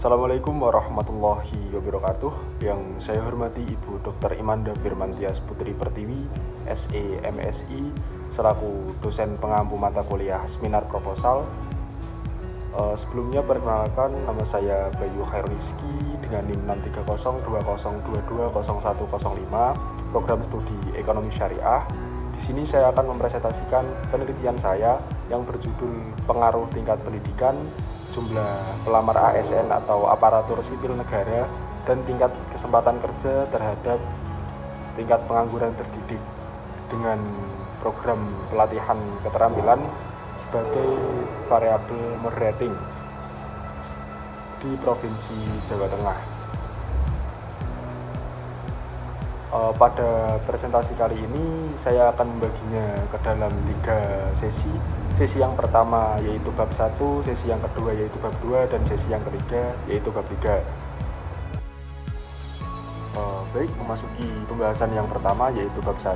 Assalamualaikum warahmatullahi wabarakatuh. Yang saya hormati Ibu Dr. Imanda Firmantias Putri Pertiwi, SE MSI, selaku dosen pengampu mata kuliah seminar proposal. Sebelumnya perkenalkan, nama saya Bayu Khairul-Rizky dengan NIM 63020220105, program studi Ekonomi Syariah. Di sini saya akan mempresentasikan penelitian saya yang berjudul Pengaruh Tingkat Pendidikan, Jumlah Pelamar ASN atau Aparatur Sipil Negara, dan tingkat kesempatan kerja terhadap tingkat pengangguran terdidik dengan program pelatihan keterampilan sebagai variabel moderating di Provinsi Jawa Tengah. Pada presentasi kali ini saya akan membaginya ke dalam 3 sesi. Sesi yang pertama yaitu bab 1, sesi yang kedua yaitu bab 2, dan sesi yang ketiga yaitu bab 3. Baik, memasuki pembahasan yang pertama yaitu bab 1,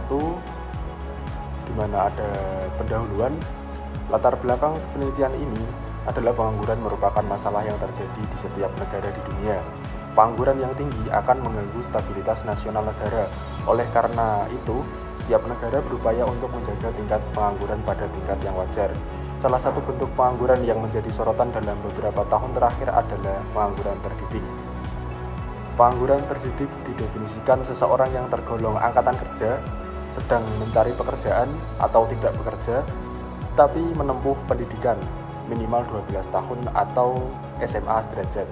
di mana ada pendahuluan. Latar belakang penelitian ini adalah pengangguran merupakan masalah yang terjadi di setiap negara di dunia. Pengangguran yang tinggi akan mengganggu stabilitas nasional negara. Oleh karena itu, setiap negara berupaya untuk menjaga tingkat pengangguran pada tingkat yang wajar. Salah satu bentuk pengangguran yang menjadi sorotan dalam beberapa tahun terakhir adalah pengangguran terdidik. Pengangguran terdidik didefinisikan seseorang yang tergolong angkatan kerja, sedang mencari pekerjaan atau tidak bekerja, tetapi menempuh pendidikan minimal 12 tahun atau SMA sederajat.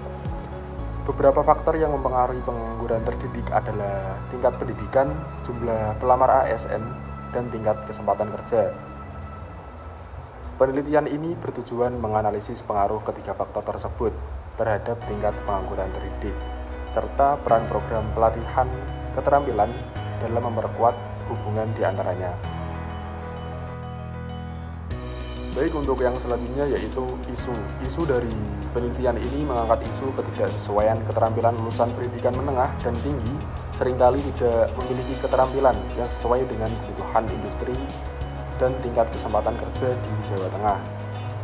Beberapa faktor yang mempengaruhi pengangguran terdidik adalah tingkat pendidikan, jumlah pelamar ASN, dan tingkat kesempatan kerja. Penelitian ini bertujuan menganalisis pengaruh ketiga faktor tersebut terhadap tingkat pengangguran terdidik, serta peran program pelatihan keterampilan dalam memperkuat hubungan di antaranya. Baik, untuk yang selanjutnya yaitu isu. Isu dari penelitian ini mengangkat isu ketidaksesuaian keterampilan lulusan pendidikan menengah dan tinggi seringkali tidak memiliki keterampilan yang sesuai dengan kebutuhan industri dan tingkat kesempatan kerja di Jawa Tengah.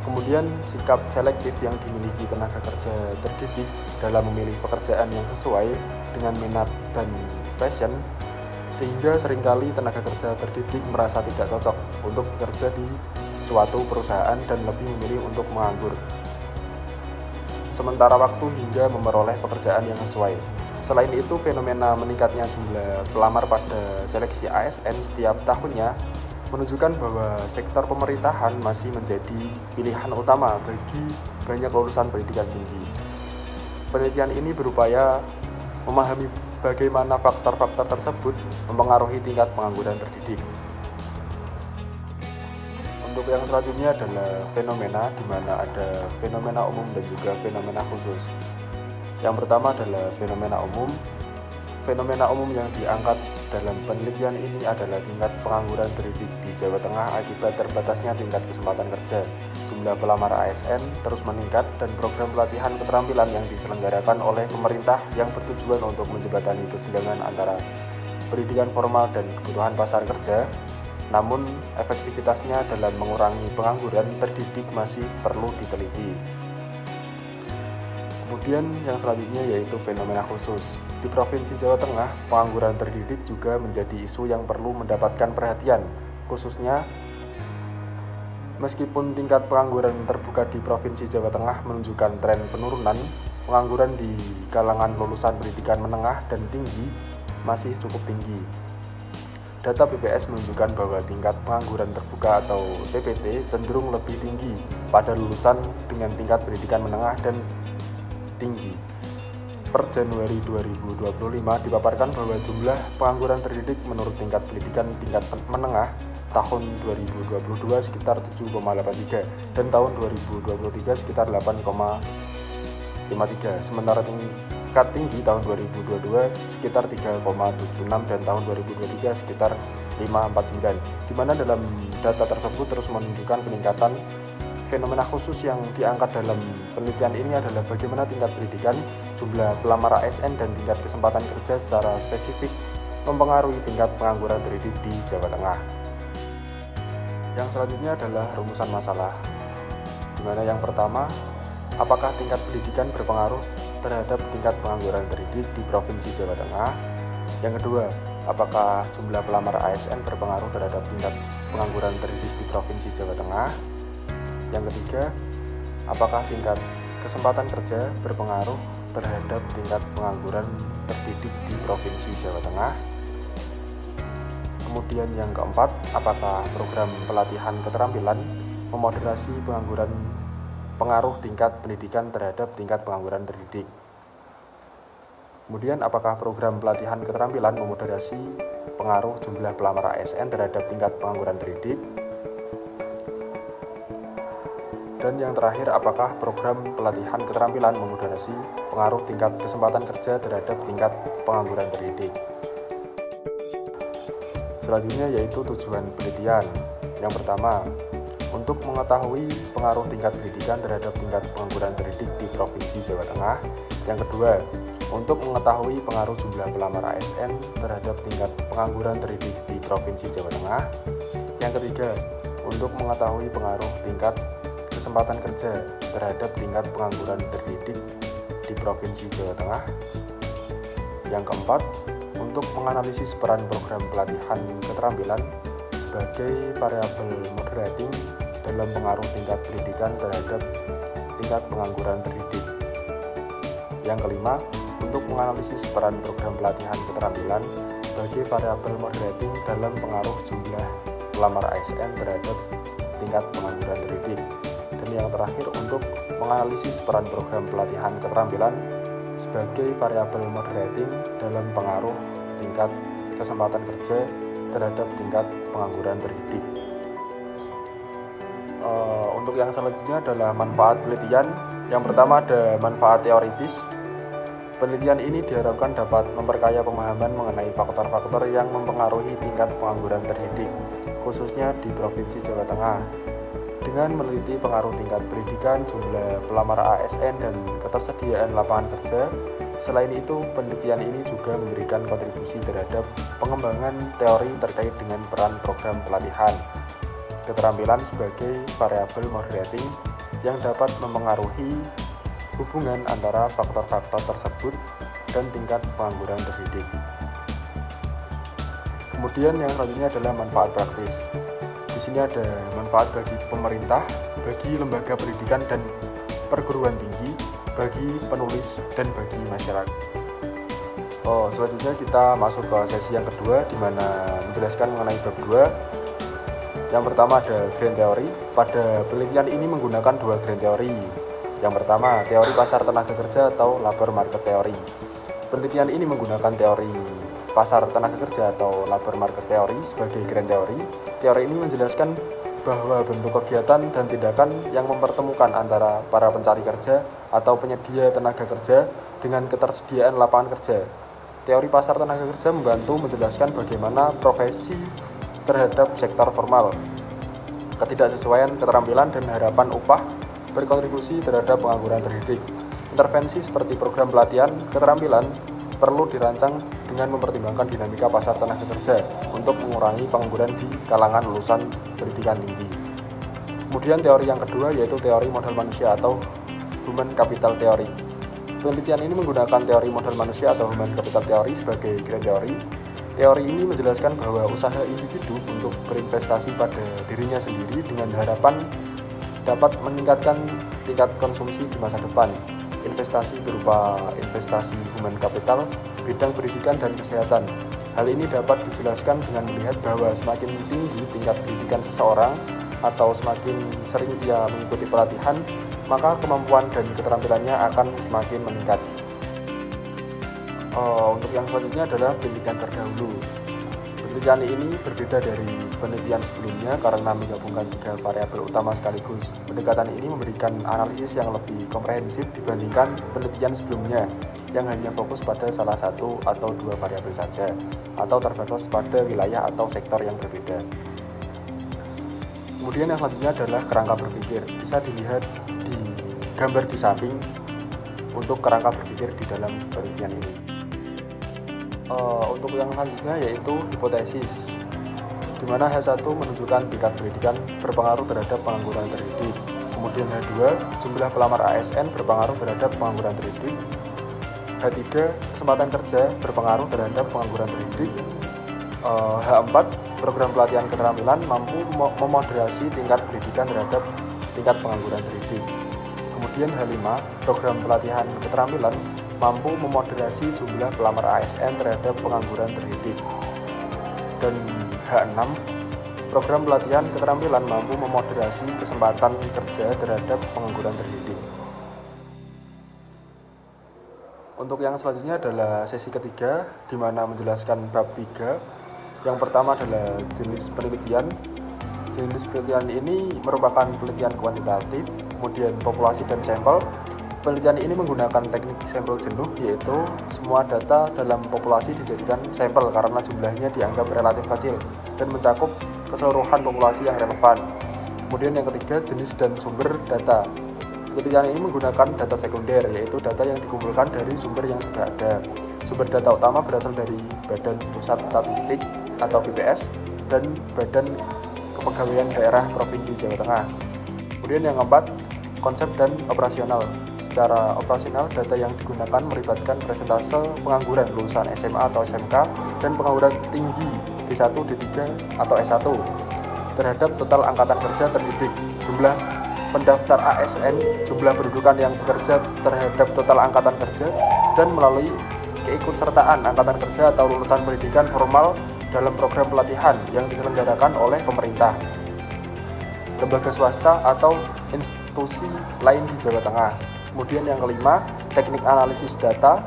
Kemudian, sikap selektif yang dimiliki tenaga kerja terdidik dalam memilih pekerjaan yang sesuai dengan minat dan passion, sehingga seringkali tenaga kerja terdidik merasa tidak cocok untuk bekerja di suatu perusahaan dan lebih memilih untuk menganggur sementara waktu hingga memperoleh pekerjaan yang sesuai. Selain itu, fenomena meningkatnya jumlah pelamar pada seleksi ASN setiap tahunnya menunjukkan bahwa sektor pemerintahan masih menjadi pilihan utama bagi banyak lulusan pendidikan tinggi. Penelitian ini berupaya memahami bagaimana faktor-faktor tersebut mempengaruhi tingkat pengangguran terdidik. Untuk yang selanjutnya adalah fenomena, di mana ada fenomena umum dan juga fenomena khusus. Yang pertama adalah fenomena umum. Fenomena umum yang diangkat dalam penelitian ini adalah tingkat pengangguran terdidik di Jawa Tengah akibat terbatasnya tingkat kesempatan kerja. Jumlah pelamar ASN terus meningkat dan program pelatihan keterampilan yang diselenggarakan oleh pemerintah yang bertujuan untuk menjembatani kesenjangan antara pendidikan formal dan kebutuhan pasar kerja. Namun, efektivitasnya dalam mengurangi pengangguran terdidik masih perlu diteliti. Kemudian yang selanjutnya yaitu fenomena khusus. Di Provinsi Jawa Tengah, pengangguran terdidik juga menjadi isu yang perlu mendapatkan perhatian, khususnya meskipun tingkat pengangguran terbuka di Provinsi Jawa Tengah menunjukkan tren penurunan, pengangguran di kalangan lulusan pendidikan menengah dan tinggi masih cukup tinggi. Data BPS menunjukkan bahwa tingkat pengangguran terbuka atau TPT cenderung lebih tinggi pada lulusan dengan tingkat pendidikan menengah dan tinggi. Per Januari 2025 dipaparkan bahwa jumlah pengangguran terdidik menurut tingkat pendidikan tingkat menengah tahun 2022 sekitar 7,83 dan tahun 2023 sekitar 8,53. Sementara tingkat tinggi tahun 2022 sekitar 3,76 dan tahun 2023 sekitar 5,49, di mana dalam data tersebut terus menunjukkan peningkatan. Fenomena khusus yang diangkat dalam penelitian ini adalah bagaimana tingkat pendidikan, jumlah pelamar ASN, dan tingkat kesempatan kerja secara spesifik mempengaruhi tingkat pengangguran terdidik di Jawa Tengah. Yang selanjutnya adalah rumusan masalah, di mana yang pertama, apakah tingkat pendidikan berpengaruh terhadap tingkat pengangguran terdidik di Provinsi Jawa Tengah? Yang kedua, apakah jumlah pelamar ASN berpengaruh terhadap tingkat pengangguran terdidik di Provinsi Jawa Tengah? Yang ketiga, apakah tingkat kesempatan kerja berpengaruh terhadap tingkat pengangguran terdidik di Provinsi Jawa Tengah? Kemudian yang keempat, apakah program pelatihan keterampilan memoderasi pengaruh tingkat pendidikan terhadap tingkat pengangguran terdidik? Kemudian, apakah program pelatihan keterampilan memoderasi pengaruh jumlah pelamar ASN terhadap tingkat pengangguran terdidik? Dan yang terakhir, apakah program pelatihan keterampilan memoderasi pengaruh tingkat kesempatan kerja terhadap tingkat pengangguran terdidik? Selanjutnya yaitu tujuan penelitian. Yang pertama, untuk mengetahui pengaruh tingkat pendidikan terhadap tingkat pengangguran terdidik di Provinsi Jawa Tengah. Yang kedua, untuk mengetahui pengaruh jumlah pelamar ASN terhadap tingkat pengangguran terdidik di Provinsi Jawa Tengah. Yang ketiga, untuk mengetahui pengaruh tingkat kesempatan kerja terhadap tingkat pengangguran terdidik di Provinsi Jawa Tengah. Yang keempat, untuk menganalisis peran program pelatihan keterampilan sebagai variabel moderating dalam pengaruh tingkat pendidikan terhadap tingkat pengangguran terdidik. Yang kelima, untuk menganalisis peran program pelatihan keterampilan sebagai variabel moderating dalam pengaruh jumlah pelamar ASN terhadap tingkat pengangguran terdidik. Dan yang terakhir, untuk menganalisis peran program pelatihan keterampilan sebagai variabel moderating dalam pengaruh tingkat kesempatan kerja terhadap tingkat pengangguran terdidik. Untuk yang selanjutnya adalah manfaat penelitian. Yang pertama ada manfaat teoritis. Penelitian ini diharapkan dapat memperkaya pemahaman mengenai faktor-faktor yang mempengaruhi tingkat pengangguran terdidik, khususnya di Provinsi Jawa Tengah. Dengan meneliti pengaruh tingkat pendidikan, jumlah pelamar ASN, dan ketersediaan lapangan kerja, selain itu penelitian ini juga memberikan kontribusi terhadap pengembangan teori terkait dengan peran program pelatihan keterampilan sebagai variabel moderating yang dapat mempengaruhi hubungan antara faktor-faktor tersebut dan tingkat pengangguran terdidik. Kemudian yang selanjutnya adalah manfaat praktis. Di sini ada manfaat bagi pemerintah, bagi lembaga pendidikan dan perguruan tinggi, bagi penulis, dan bagi masyarakat. Selanjutnya kita masuk ke sesi yang kedua, di mana menjelaskan mengenai bab 2. Yang pertama ada grand theory. Pada penelitian ini menggunakan dua grand theory. Yang pertama, teori pasar tenaga kerja atau labor market theory. Penelitian ini menggunakan teori pasar tenaga kerja atau labor market theory sebagai grand theory. Teori ini menjelaskan bahwa bentuk kegiatan dan tindakan yang mempertemukan antara para pencari kerja atau penyedia tenaga kerja dengan ketersediaan lapangan kerja. Teori pasar tenaga kerja membantu menjelaskan bagaimana profesi terhadap sektor formal, ketidaksesuaian keterampilan dan harapan upah berkontribusi terhadap pengangguran terdidik. Intervensi seperti program pelatihan keterampilan perlu dirancang dengan mempertimbangkan dinamika pasar tenaga kerja untuk mengurangi pengangguran di kalangan lulusan pendidikan tinggi. Kemudian teori yang kedua yaitu teori modal manusia atau human capital theory. Penelitian ini menggunakan teori modal manusia atau human capital theory sebagai grand theory. Teori ini menjelaskan bahwa usaha individu untuk berinvestasi pada dirinya sendiri dengan harapan dapat meningkatkan tingkat konsumsi di masa depan. Investasi berupa investasi human capital, bidang pendidikan dan kesehatan. Hal ini dapat dijelaskan dengan melihat bahwa semakin tinggi tingkat pendidikan seseorang atau semakin sering ia mengikuti pelatihan, maka kemampuan dan keterampilannya akan semakin meningkat. Untuk yang selanjutnya adalah penelitian terdahulu. Penelitian ini berbeda dari penelitian sebelumnya karena menggabungkan 3 variabel utama sekaligus. Pendekatan ini memberikan analisis yang lebih komprehensif dibandingkan penelitian sebelumnya yang hanya fokus pada salah satu atau 2 variabel saja, atau terbatas pada wilayah atau sektor yang berbeda. Kemudian yang selanjutnya adalah kerangka berpikir. Bisa dilihat di gambar di samping untuk kerangka berpikir di dalam penelitian ini. Untuk yang selanjutnya yaitu hipotesis, di mana H1 menunjukkan tingkat pendidikan berpengaruh terhadap pengangguran terdidik. Kemudian H2, jumlah pelamar ASN berpengaruh terhadap pengangguran terdidik. H3, kesempatan kerja berpengaruh terhadap pengangguran terdidik. H4, program pelatihan keterampilan mampu memoderasi tingkat pendidikan terhadap tingkat pengangguran terdidik. Kemudian H5, program pelatihan keterampilan mampu memoderasi jumlah pelamar ASN terhadap pengangguran terdidik. Dan H6, program pelatihan keterampilan mampu memoderasi kesempatan kerja terhadap pengangguran terdidik. Untuk yang selanjutnya adalah sesi ketiga, di mana menjelaskan bab 3. Yang pertama adalah jenis penelitian. Jenis penelitian ini merupakan penelitian kuantitatif, kemudian populasi dan sampel. Penelitian ini menggunakan teknik sampel jenuh, yaitu semua data dalam populasi dijadikan sampel karena jumlahnya dianggap relatif kecil dan mencakup keseluruhan populasi yang relevan. Kemudian yang ketiga, jenis dan sumber data. Penelitian ini menggunakan data sekunder, yaitu data yang dikumpulkan dari sumber yang sudah ada. Sumber data utama berasal dari Badan Pusat Statistik atau BPS dan Badan Kepegawaian Daerah Provinsi Jawa Tengah. Kemudian yang keempat, konsep dan operasional. Secara operasional, data yang digunakan melibatkan persentase pengangguran lulusan SMA atau SMK dan pengangguran tinggi D1, D3, atau S1 terhadap total angkatan kerja terdidik, jumlah pendaftar ASN, jumlah pendudukan yang bekerja terhadap total angkatan kerja, dan melalui keikutsertaan angkatan kerja atau lulusan pendidikan formal dalam program pelatihan yang diselenggarakan oleh pemerintah, lembaga swasta, atau institusi lain di Jawa Tengah. Kemudian yang kelima, teknik analisis data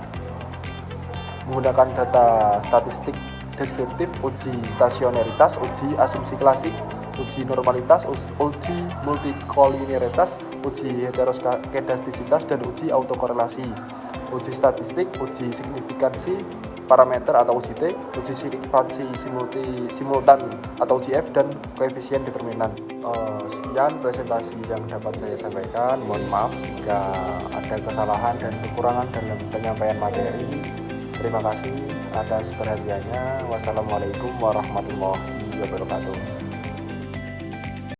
menggunakan data statistik deskriptif, uji stasionaritas, uji asumsi klasik, uji normalitas, uji multikolinialitas, uji heteroskedastisitas, dan uji autokorelasi, uji statistik, uji signifikansi parameter atau uji T, uji signifikansi simultan atau uji F, dan koefisien determinan. Sekian presentasi yang dapat saya sampaikan. Mohon maaf jika ada kesalahan dan kekurangan dalam penyampaian materi. Terima kasih atas perhatiannya. Wassalamualaikum warahmatullahi wabarakatuh.